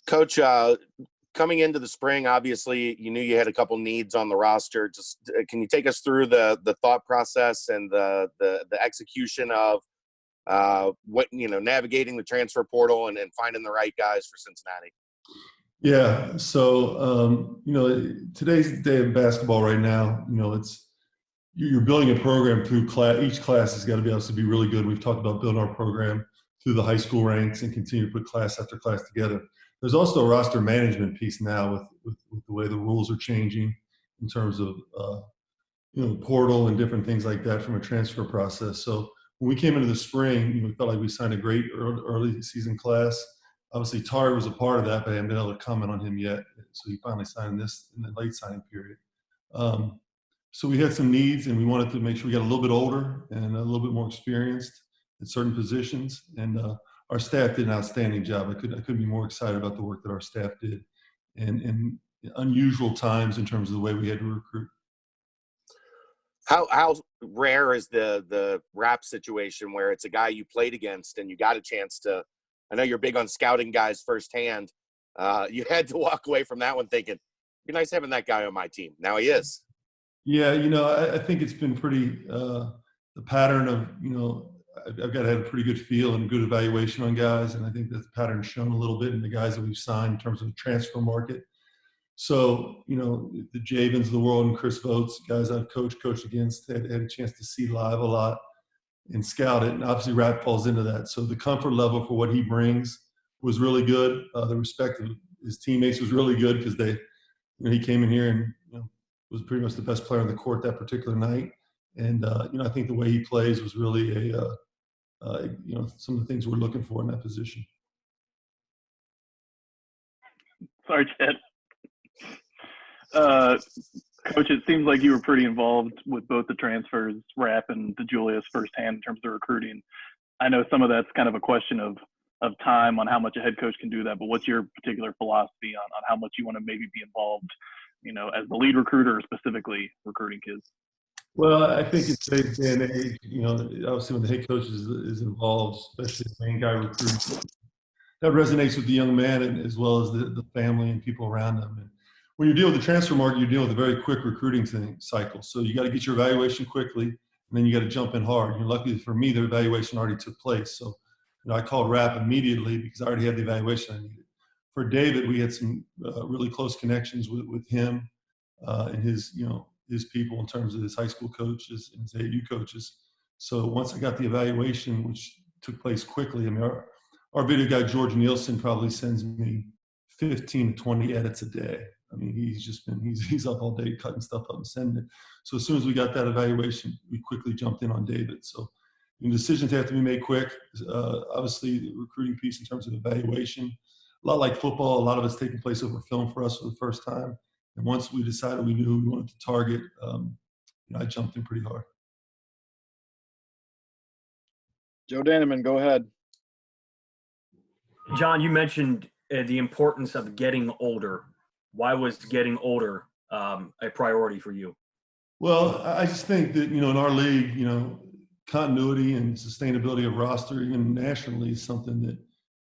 Coach, coming into the spring, obviously you knew you had a couple needs on the roster. Just can you take us through the thought process and the execution of navigating the transfer portal and finding the right guys for Cincinnati? Yeah. So, today's the day of basketball right now. You're building a program through class. Each class has got to be able to be really good. We've talked about building our program through the high school ranks and continue to put class after class together. There's also a roster management piece now with the way the rules are changing in terms of, portal and different things like that from a transfer process. So when we came into the spring, we felt like we signed a great early season class. Obviously, Tari was a part of that, but I haven't been able to comment on him yet. So he finally signed this in the late signing period. So we had some needs, and we wanted to make sure we got a little bit older and a little bit more experienced in certain positions. And our staff did an outstanding job. I couldn't be more excited about the work that our staff did, and unusual times in terms of the way we had to recruit. How rare is the rap situation where it's a guy you played against and you got a chance to? I know you're big on scouting guys firsthand. You had to walk away from that one thinking, it'd be nice having that guy on my team. Now he is. Yeah, I think it's been pretty the pattern of, I've got to have a pretty good feel and good evaluation on guys, and I think that the pattern's shown a little bit in the guys that we've signed in terms of the transfer market. So, the Javens of the world and Chris Votes, guys I've coached against, had a chance to see live a lot and scout it, and obviously Rap falls into that. So the comfort level for what he brings was really good. The respect of his teammates was really good because he came in here and was pretty much the best player on the court that particular night. And I think the way he plays was really some of the things we're looking for in that position. Sorry, Chad. Coach, it seems like you were pretty involved with both the transfers, Rap and DeJulius firsthand in terms of recruiting. I know some of that's kind of a question of time on how much a head coach can do that, but what's your particular philosophy on how much you want to maybe be involved, as the lead recruiter or specifically recruiting kids? Well, I think it's today's day and age, obviously when the head coach is involved, especially the main guy recruiting, that resonates with the young man as well as the family and people around them. And when you deal with the transfer market, you're dealing with a very quick recruiting cycle. So you got to get your evaluation quickly, and then you got to jump in hard. And luckily for me, the evaluation already took place. So I called Rap immediately because I already had the evaluation I needed. For David, we had some really close connections with him and his people in terms of his high school coaches and his AAU coaches. So once I got the evaluation, which took place quickly, our video guy, George Nielsen, probably sends me 15 to 20 edits a day. I mean, he's up all day cutting stuff up and sending it. So as soon as we got that evaluation, we quickly jumped in on David. So decisions have to be made quick. Obviously, the recruiting piece in terms of evaluation, a lot like football, a lot of it's taking place over film for us for the first time. And once we decided we knew who we wanted to target, I jumped in pretty hard. Joe Danneman, go ahead. John, you mentioned the importance of getting older. Why was getting older a priority for you? Well, I just think that, in our league, continuity and sustainability of roster, even nationally, is something that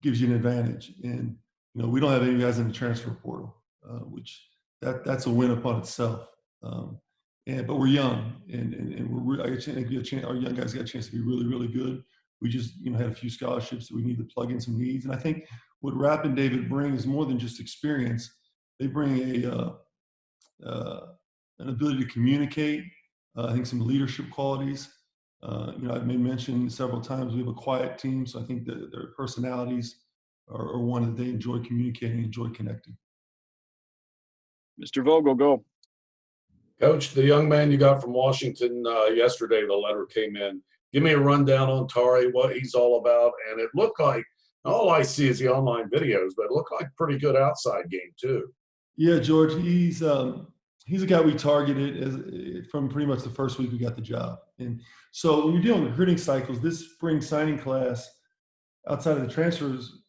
gives you an advantage. And, we don't have any guys in the transfer portal, which that's a win upon itself. But we're young, and our young guys got a chance to be really, really good. We just, had a few scholarships that we need to plug in some needs. And I think what Rap and David bring is more than just experience. They bring an ability to communicate. I think some leadership qualities. I've made mention several times we have a quiet team, so I think that their personalities are one that they enjoy communicating, enjoy connecting. Mr. Vogel, go. Coach, the young man you got from Washington yesterday, the letter came in. Give me a rundown on Tari, what he's all about. And it looked like, all I see is the online videos, but it looked like a pretty good outside game too. Yeah, George, he's a guy we targeted from pretty much the first week we got the job. And so when you're dealing with recruiting cycles, this spring signing class, outside of the transfers,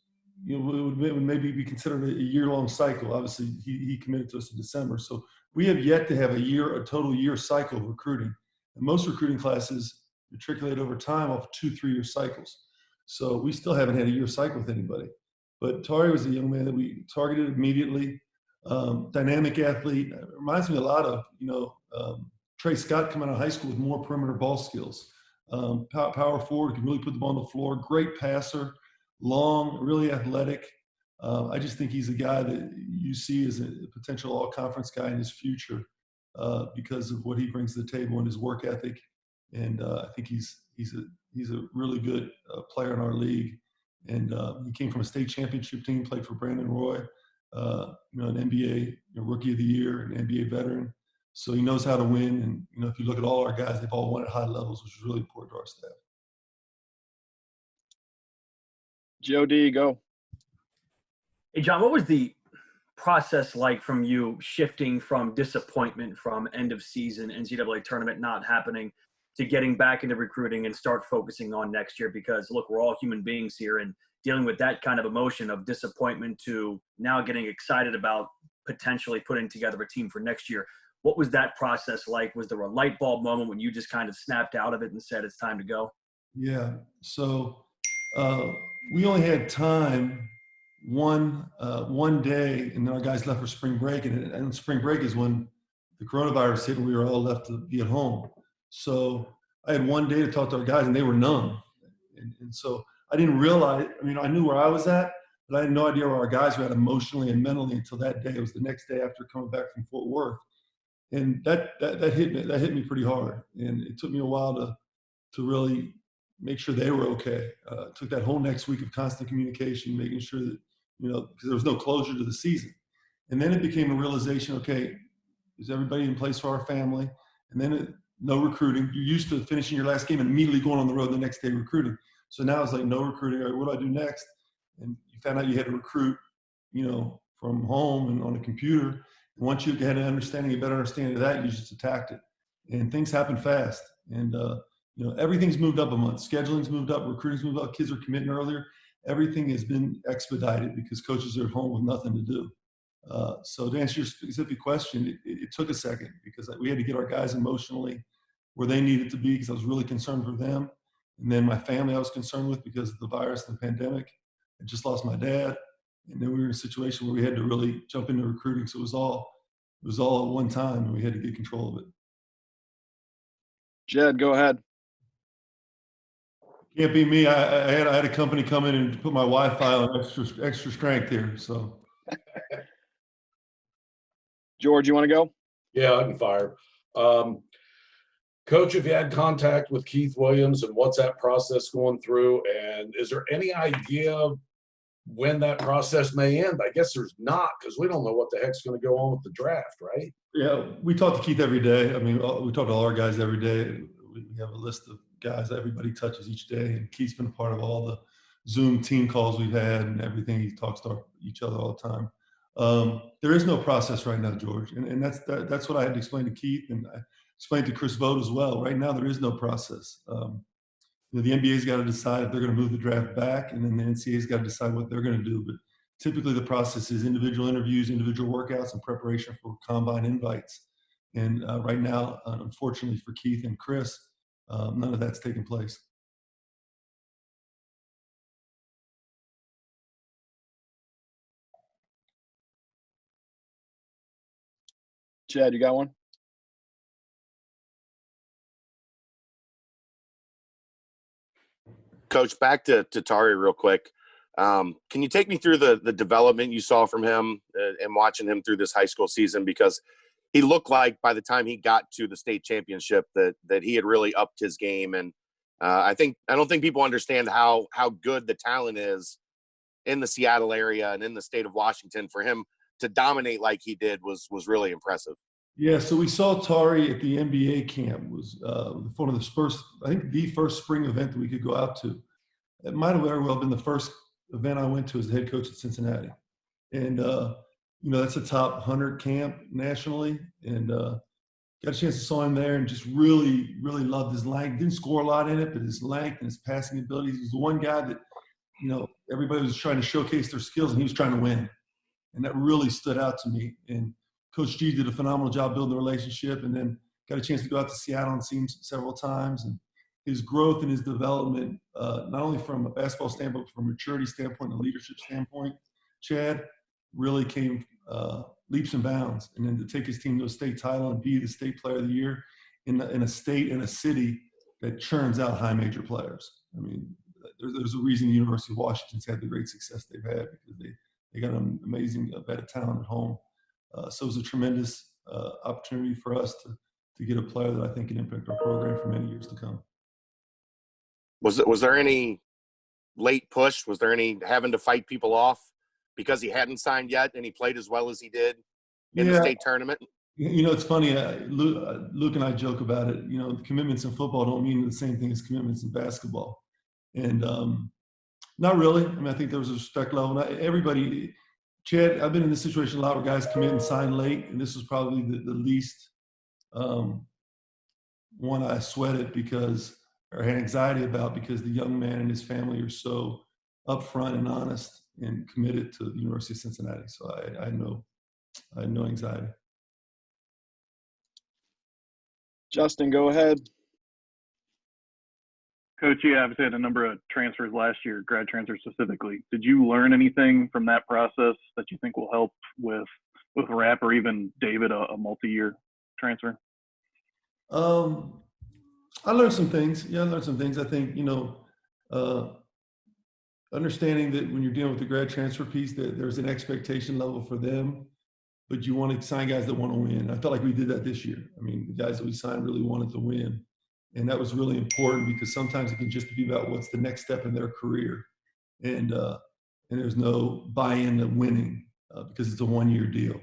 it would maybe be considered a year-long cycle. Obviously, he committed to us in December. So we have yet to have a total year cycle of recruiting. And most recruiting classes matriculate over time off 2-3 year cycles. So we still haven't had a year cycle with anybody. But Tari was a young man that we targeted immediately. Dynamic athlete. Reminds me a lot of, Trey Scott coming out of high school with more perimeter ball skills. Power forward, can really put the ball on the floor. Great passer, long, really athletic. I just think he's a guy that you see as a potential all-conference guy in his future because of what he brings to the table and his work ethic. And I think he's a really good player in our league. And he came from a state championship team, played for Brandon Roy, an NBA rookie of the year, an NBA veteran. So he knows how to win. And, if you look at all our guys, they've all won at high levels, which is really important to our staff. Joe D, go. Hey, John, what was the process like from you shifting from disappointment from end of season NCAA tournament not happening to getting back into recruiting and start focusing on next year? Because, look, we're all human beings here, and dealing with that kind of emotion of disappointment to now getting excited about potentially putting together a team for next year. What was that process like? Was there a light bulb moment when you just kind of snapped out of it and said it's time to go? Yeah. So we only had time one day, and then our guys left for spring break. And spring break is when the coronavirus hit and we were all left to be at home. So I had one day to talk to our guys, and they were numb. And so I didn't realize, I knew where I was at, but I had no idea where our guys were at emotionally and mentally until that day. It was the next day after coming back from Fort Worth. And that hit me pretty hard. And it took me a while to really make sure they were okay. It took that whole next week of constant communication, making sure that, because there was no closure to the season. And then it became a realization, okay, is everybody in place for our family? And then no recruiting. You're used to finishing your last game and immediately going on the road the next day recruiting. So now it's like no recruiting. All right, what do I do next? And you found out you had to recruit, from home and on a computer. And once you had a better understanding of that, you just attacked it. And things happen fast. And, everything's moved up a month. Scheduling's moved up. Recruiting's moved up. Kids are committing earlier. Everything has been expedited because coaches are at home with nothing to do. So to answer your specific question, it took a second because we had to get our guys emotionally where they needed to be because I was really concerned for them. And then my family I was concerned with because of the virus and the pandemic. I just lost my dad. And then we were in a situation where we had to really jump into recruiting. So it was all at one time, and we had to get control of it. Jed, go ahead. Can't be me. I had a company come in and put my Wi-Fi on extra strength here. So, George, you want to go? Yeah, I can fire. Coach, have you had contact with Keith Williams, and what's that process going through? And is there any idea when that process may end? I guess there's not, because we don't know what the heck's going to go on with the draft, right? Yeah, we talk to Keith every day. We talk to all our guys every day. We have a list of guys that everybody touches each day, and Keith's been a part of all the Zoom team calls we've had and everything. He talks to each other all the time. There is no process right now, George, and that's what I had to explain to Keith, and I explained to Chris Vogt as well. Right now, there is no process. The NBA's got to decide if they're going to move the draft back, and then the NCAA's got to decide what they're going to do. But typically, the process is individual interviews, individual workouts, and preparation for combine invites. And right now, unfortunately for Keith and Chris, none of that's taking place. Chad, you got one? Coach, back to Tari real quick. Can you take me through the development you saw from him and watching him through this high school season? Because he looked like by the time he got to the state championship that he had really upped his game. And I don't think people understand how good the talent is in the Seattle area and in the state of Washington. For him to dominate like he did was really impressive. Yeah, so we saw Tari at the NBA camp. It was one of the first, I think the first spring event that we could go out to. It might have very well been the first event I went to as the head coach at Cincinnati. And, that's a top 100 camp nationally. And got a chance to saw him there and just really, really loved his length. Didn't score a lot in it, but his length and his passing abilities. He was the one guy that, everybody was trying to showcase their skills, and he was trying to win. And that really stood out to me. And Coach G did a phenomenal job building the relationship, and then got a chance to go out to Seattle and see him several times. And his growth and his development, not only from a basketball standpoint, but from a maturity standpoint and a leadership standpoint, Chad, really came leaps and bounds. And then to take his team to a state title and be the state player of the year in a state, in a city that churns out high major players. I mean, there's a reason the University of Washington's had the great success they've had, because they got an amazing vet of talent at home. So it was a tremendous opportunity for us to get a player that I think can impact our program for many years to come. Was there any late push? Was there any having to fight people off because he hadn't signed yet and he played as well as he did in the state tournament? You know, it's funny. Luke and I joke about it. You know, commitments in football don't mean the same thing as commitments in basketball. And not really. I mean, I think there was a respect level. Everybody, Chad, I've been in this situation a lot where guys commit and sign late, and this was probably the least one I sweated or had anxiety about, because the young man and his family are so upfront and honest and committed to the University of Cincinnati. So I had no anxiety. Justin, go ahead. Coach, you obviously had a number of transfers last year, grad transfers specifically. Did you learn anything from that process that you think will help with Rapp or even David, a multi-year transfer? I learned some things. Yeah, I learned some things. I think, understanding that when you're dealing with the grad transfer piece, that there's an expectation level for them, but you want to sign guys that want to win. I felt like we did that this year. I mean, the guys that we signed really wanted to win. And that was really important, because sometimes it can just be about what's the next step in their career. And there's no buy-in to winning because it's a one-year deal.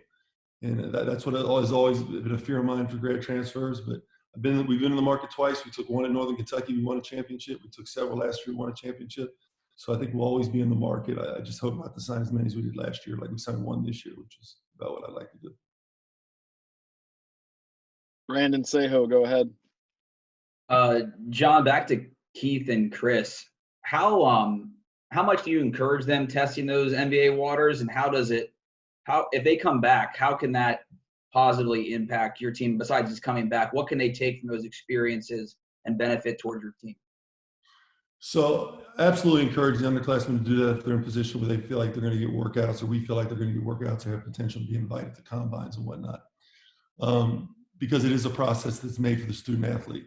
And that's what has always been a fear of mine for grad transfers. But we've been in the market twice. We took one in Northern Kentucky. We won a championship. We took several last year. We won a championship. So I think we'll always be in the market. I just hope not to sign as many as we did last year. Like we signed one this year, which is about what I'd like to do. Brandon Seho, go ahead. John, back to Keith and Chris. How much do you encourage them testing those NBA waters, and if they come back, how can that positively impact your team besides just coming back? What can they take from those experiences and benefit towards your team? So absolutely encourage the underclassmen to do that if they're in a position where they feel like they're going to get workouts, or we feel like they're going to get workouts, or have potential to be invited to combines and whatnot. Because it is a process that's made for the student athlete,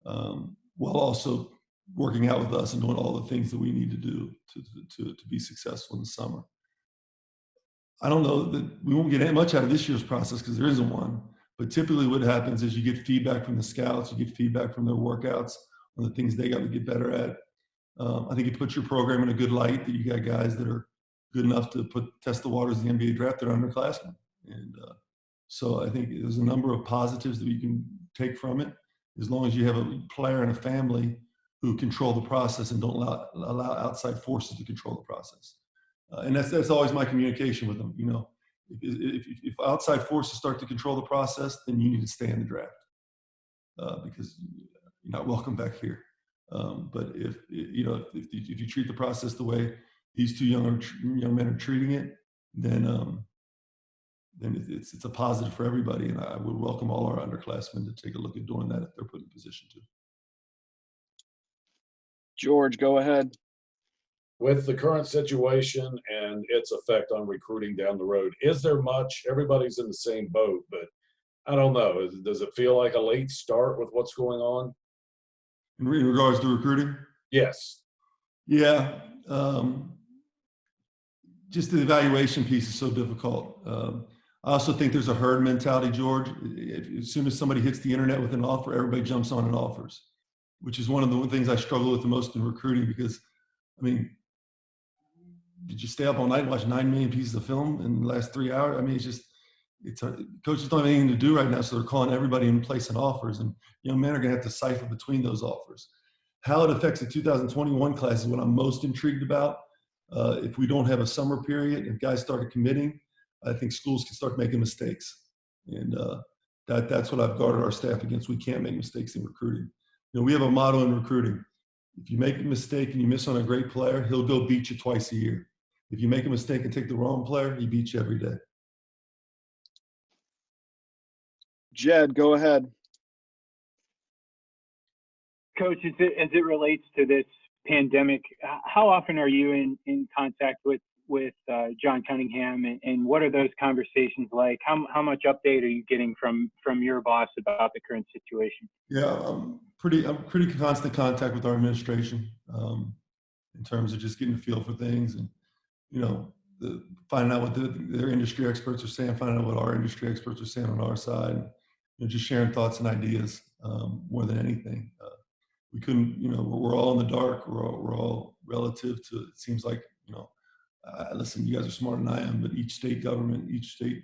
while also working out with us and doing all the things that we need to do to be successful in the summer. I don't know that we won't get much out of this year's process because there isn't one, but typically what happens is you get feedback from the scouts, you get feedback from their workouts on the things they got to get better at. I think it puts your program in a good light that you got guys that are good enough to test the waters of the NBA draft that are underclassmen. And so I think there's a number of positives that you can take from it, as long as you have a player and a family who control the process and don't allow outside forces to control the process. And that's always my communication with them. If outside forces start to control the process, then you need to stay in the draft because you're not welcome back here. But if you treat the process the way these two young men are treating it, then it's a positive for everybody. And I would welcome all our underclassmen to take a look at doing that if they're put in position to. George, go ahead. With the current situation and its effect on recruiting down the road, is there much? Everybody's in the same boat, but I don't know. Does it feel like a late start with what's going on? In regards to recruiting? Yes. Yeah. Just the evaluation piece is so difficult. I also think there's a herd mentality, George. As soon as somebody hits the internet with an offer, everybody jumps on and offers, which is one of the things I struggle with the most in recruiting because, I mean, did you stay up all night and watch 9 million pieces of film in the last 3 hours? I mean, coaches don't have anything to do right now, so they're calling everybody and placing offers, and young men are going to have to cipher between those offers. How it affects the 2021 class is what I'm most intrigued about. If we don't have a summer period, if guys started committing, I think schools can start making mistakes, and that's what I've guarded our staff against. We can't make mistakes in recruiting. We have a motto in recruiting: if you make a mistake and you miss on a great player, he'll go beat you twice a year. If you make a mistake and take the wrong player, he beats you every day. Jed, go ahead. Coach, as it relates to this pandemic, how often are you in contact with John Cunningham, and what are those conversations like? How much update are you getting from your boss about the current situation? Yeah, I'm pretty constant contact with our administration in terms of just getting a feel for things, and finding out what their industry experts are saying, finding out what our industry experts are saying on our side, and just sharing thoughts and ideas more than anything. We couldn't, we're all in the dark. We're all relative to, it seems like, listen, you guys are smarter than I am, but each state government, each state,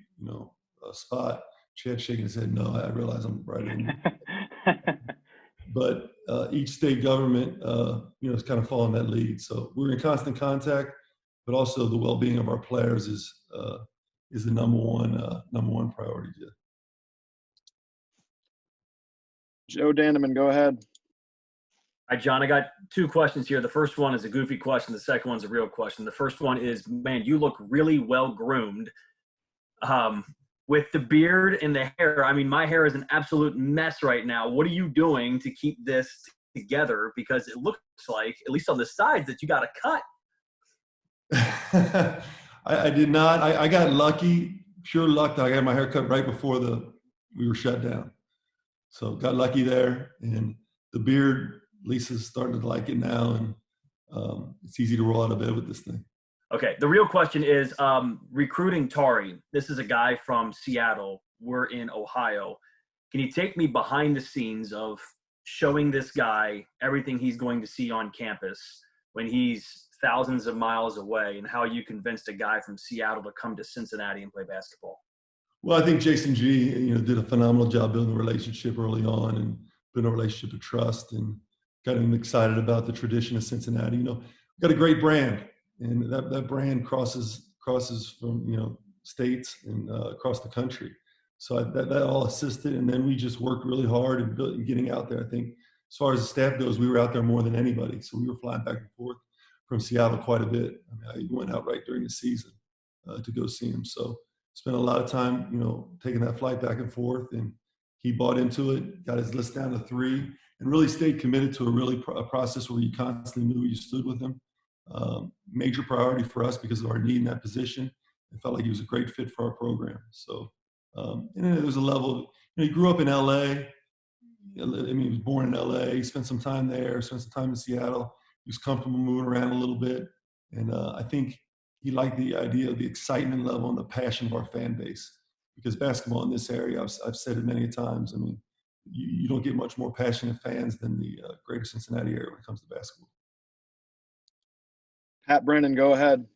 spot, Chad's shaking his head, no, I realize I'm right in. But each state government, is kind of following that lead. So we're in constant contact, but also the well-being of our players is the number one priority. Yeah. Joe Danneman, go ahead. All right, John, I got two questions here. The first one is a goofy question. The second one's a real question. The first one is, man, you look really well groomed with the beard and the hair. I mean, my hair is an absolute mess right now. What are you doing to keep this together? Because it looks like, at least on the sides, that you got a cut. I did not. I got lucky, pure luck that I got my hair cut right before we were shut down. So got lucky there, and the beard, Lisa's starting to like it now, and it's easy to roll out of bed with this thing. Okay, the real question is recruiting Tari. This is a guy from Seattle. We're in Ohio. Can you take me behind the scenes of showing this guy everything he's going to see on campus when he's thousands of miles away, and how you convinced a guy from Seattle to come to Cincinnati and play basketball? Well, I think Jason G, did a phenomenal job building a relationship early on and building a relationship of trust, and got him excited about the tradition of Cincinnati. We've got a great brand, and that brand crosses from, states and across the country. So that all assisted, and then we just worked really hard and getting out there. I think as far as the staff goes, we were out there more than anybody. So we were flying back and forth from Seattle quite a bit. I went out right during the season to go see him. So spent a lot of time, taking that flight back and forth, and he bought into it, got his list down to 3, and really stayed committed to a process where you constantly knew you stood with him. Major priority for us because of our need in that position. It felt like he was a great fit for our program. So, and then there's a level of, he grew up in LA. He was born in LA. He spent some time there, spent some time in Seattle. He was comfortable moving around a little bit. And I think he liked the idea of the excitement level and the passion of our fan base, because basketball in this area, I've said it many times. You don't get much more passionate fans than the greater Cincinnati area when it comes to basketball. Pat Brennan, go ahead.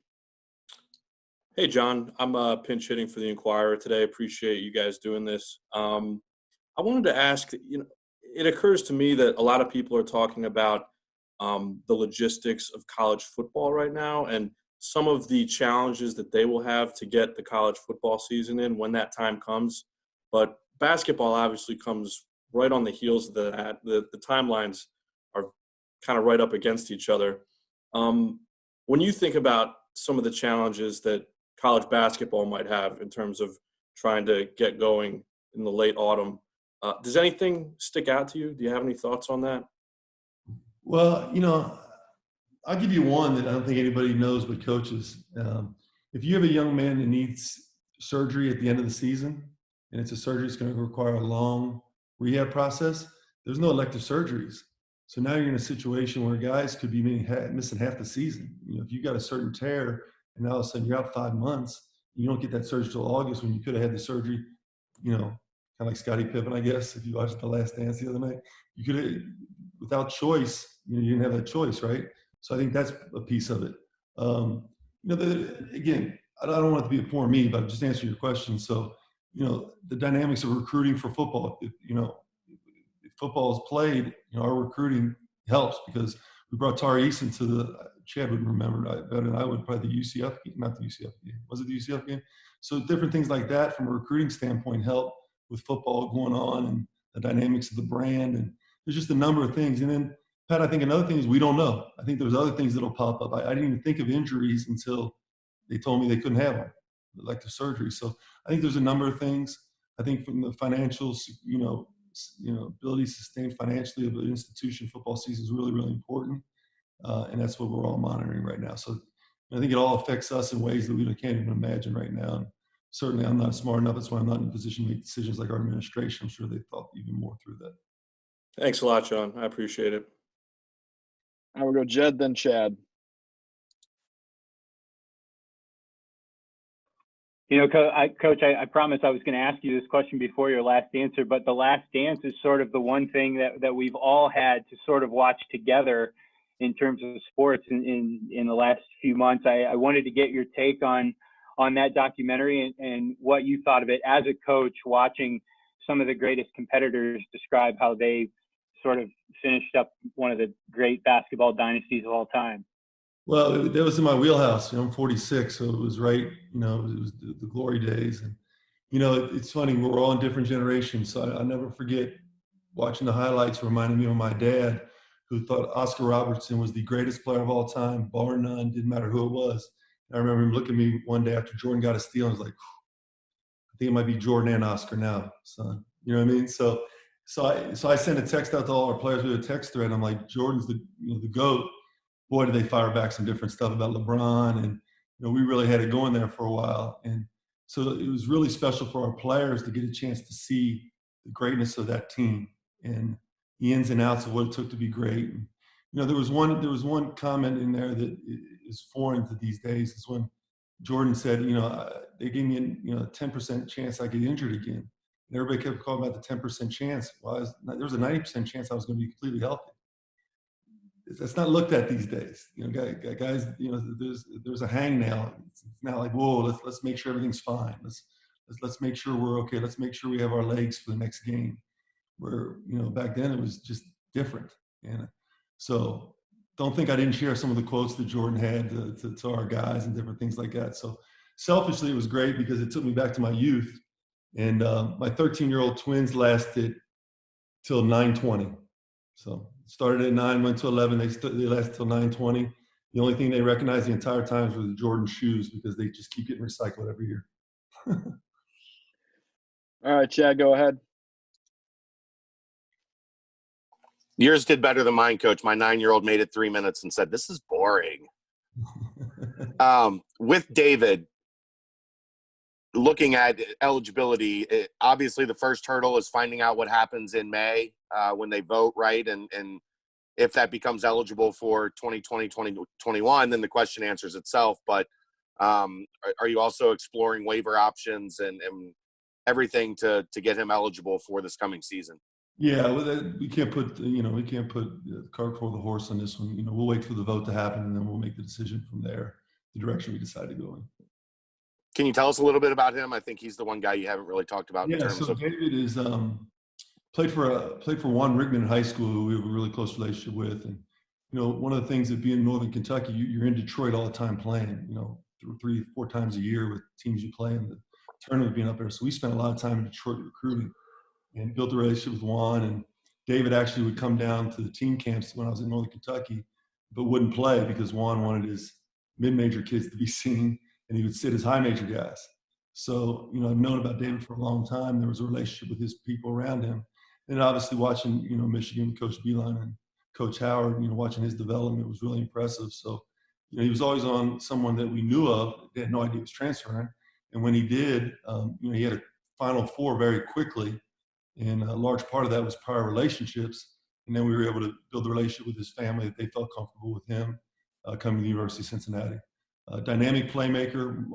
Hey, John. I'm pinch hitting for the Inquirer today. Appreciate you guys doing this. I wanted to ask, it occurs to me that a lot of people are talking about the logistics of college football right now, and some of the challenges that they will have to get the college football season in when that time comes. But basketball obviously comes right on the heels of that. The timelines are kind of right up against each other. When you think about some of the challenges that college basketball might have in terms of trying to get going in the late autumn, does anything stick out to you? Do you have any thoughts on that? Well, I'll give you one that I don't think anybody knows but coaches. If you have a young man that needs surgery at the end of the season, and it's a surgery that's going to require a long rehab process, there's no elective surgeries. So now you're in a situation where guys could be missing half the season. If you got a certain tear and all of a sudden you're out 5 months, you don't get that surgery till August when you could have had the surgery, kind of like Scottie Pippen, I guess, if you watched The Last Dance the other night. You could have, without choice, you didn't have that choice, right? So I think that's a piece of it. Again, I don't want it to be a poor me, but just answer your question. So, the dynamics of recruiting for football, if football is played, our recruiting helps, because we brought Tari Eason to Chad would remember better than I would, probably the UCF game, not the UCF game. Was it the UCF game? So different things like that from a recruiting standpoint help with football going on, and the dynamics of the brand. And there's just a number of things. And then, Pat, I think another thing is we don't know. I think there's other things that'll pop up. I didn't even think of injuries until they told me they couldn't have them, elective surgery. So I think there's a number of things. I think from the financials, ability to sustain financially of an institution football season is really, really important. And that's what we're all monitoring right now. So I think it all affects us in ways that we can't even imagine right now. And certainly I'm not smart enough. That's why I'm not in a position to make decisions like our administration. I'm sure they thought even more through that. Thanks a lot, John. I appreciate it. I will go Jed, then Chad. Coach, I promised I was going to ask you this question before your last answer, but the last dance is sort of the one thing that we've all had to sort of watch together in terms of sports in the last few months. I wanted to get your take on that documentary and what you thought of it as a coach, watching some of the greatest competitors describe how they sort of finished up one of the great basketball dynasties of all time. Well, that was in my wheelhouse. I'm 46, so it was right. It was the glory days. And, it's funny, we're all in different generations. So I'll never forget watching the highlights reminding me of my dad, who thought Oscar Robertson was the greatest player of all time, bar none, didn't matter who it was. And I remember him looking at me one day after Jordan got a steal and was like, I think it might be Jordan and Oscar now, son. You know what I mean? So I sent a text out to all our players with a text thread. I'm like, Jordan's the GOAT. Boy, did they fire back some different stuff about LeBron. And, we really had it going there for a while. And so it was really special for our players to get a chance to see the greatness of that team and the ins and outs of what it took to be great. And, there was one comment in there that is foreign to these days. Is when Jordan said, they gave me a 10% chance I get injured again. And everybody kept calling about the 10% chance. Well, there was a 90% chance I was going to be completely healthy. It's not looked at these days. Guys, there's a hangnail. It's now like, whoa, let's make sure everything's fine. Let's make sure we're okay. Let's make sure we have our legs for the next game. Where, back then it was just different. And so don't think I didn't share some of the quotes that Jordan had to our guys and different things like that. So selfishly, it was great because it took me back to my youth. And my 13-year-old twins lasted till 9:20. So started at 9, went to 11. They lasted till 9:20. The only thing they recognized the entire time was the Jordan shoes because they just keep getting recycled every year. All right, Chad, go ahead. Yours did better than mine, Coach. My 9-year-old made it 3 minutes and said, "This is boring." With David, looking at eligibility, obviously the first hurdle is finding out what happens in May when they vote, right? And if that becomes eligible for 2020, 2021, then the question answers itself. But are you also exploring waiver options and everything to get him eligible for this coming season? Yeah, we can't put the cart before the horse on this one. We'll wait for the vote to happen and then we'll make the decision from there, the direction we decide to go in. Can you tell us a little bit about him? I think he's the one guy you haven't really talked about in terms of. David is played for Juan Rigman in high school, who we have a really close relationship with. And one of the things that being in Northern Kentucky, you're in Detroit all the time playing. 3-4 times a year with teams you play, and the tournament being up there. So we spent a lot of time in Detroit recruiting, and built a relationship with Juan. And David actually would come down to the team camps when I was in Northern Kentucky, but wouldn't play because Juan wanted his mid-major kids to be seen, and he would sit his high-major guys. So, I've known about David for a long time. There was a relationship with his people around him. And obviously watching, Michigan with Coach Beeline and Coach Howard, watching his development was really impressive. So, he was always on someone that we knew of. They had no idea he was transferring. And when he did, he had a Final Four very quickly. And a large part of that was prior relationships. And then we were able to build a relationship with his family that they felt comfortable with him coming to the University of Cincinnati. Dynamic playmaker,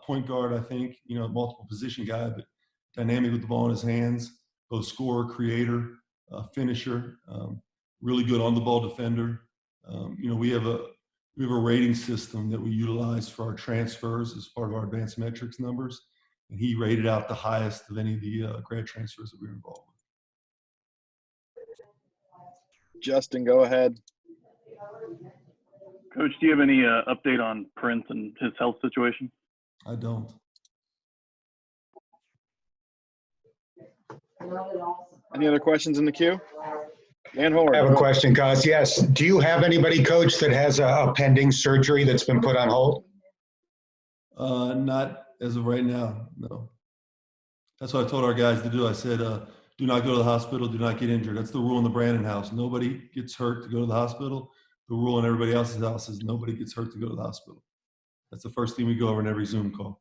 point guard, I think, multiple position guy, but dynamic with the ball in his hands, both scorer, creator, finisher, really good on the ball defender. We have a rating system that we utilize for our transfers as part of our advanced metrics numbers. And he rated out the highest of any of the grad transfers that we were involved with. Justin, go ahead. Coach, do you have any update on Prince and his health situation? I don't. Any other questions in the queue? Dan Howard. I have a question, Cos. Yes. Do you have anybody, Coach, that has a pending surgery that's been put on hold? Not as of right now, no. That's what I told our guys to do. I said, do not go to the hospital, do not get injured. That's the rule in the Brannen house. Nobody gets hurt to go to the hospital. The rule in everybody else's house is nobody gets hurt to go to the hospital. That's the first thing we go over in every Zoom call.